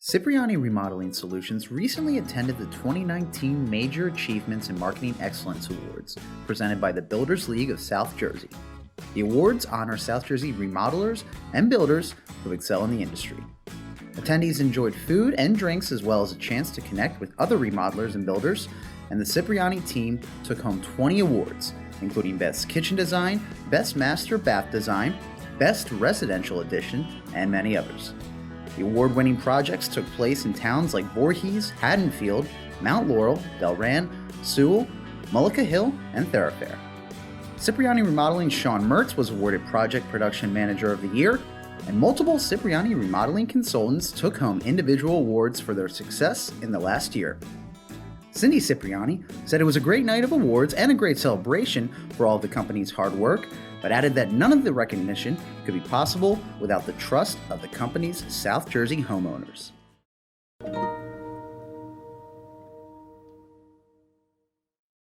Cipriani Remodeling Solutions recently attended the 2019 Major Achievements in Marketing Excellence Awards, presented by the Builders League of South Jersey. The awards honor South Jersey remodelers and builders who excel in the industry. Attendees enjoyed food and drinks as well as a chance to connect with other remodelers and builders, and the Cipriani team took home 20 awards, including Best Kitchen Design, Best Master Bath Design, Best Residential Addition, and many others. The award-winning projects took place in towns like Voorhees, Haddonfield, Mount Laurel, Delran, Sewell, Mullica Hill, and Thorofair. Cipriani Remodeling's Sean Mertz was awarded Project Production Manager of the Year, and multiple Cipriani Remodeling consultants took home individual awards for their success in the last year. Cindy Cipriani said it was a great night of awards and a great celebration for all of the company's hard work, but added that none of the recognition could be possible without the trust of the company's South Jersey homeowners.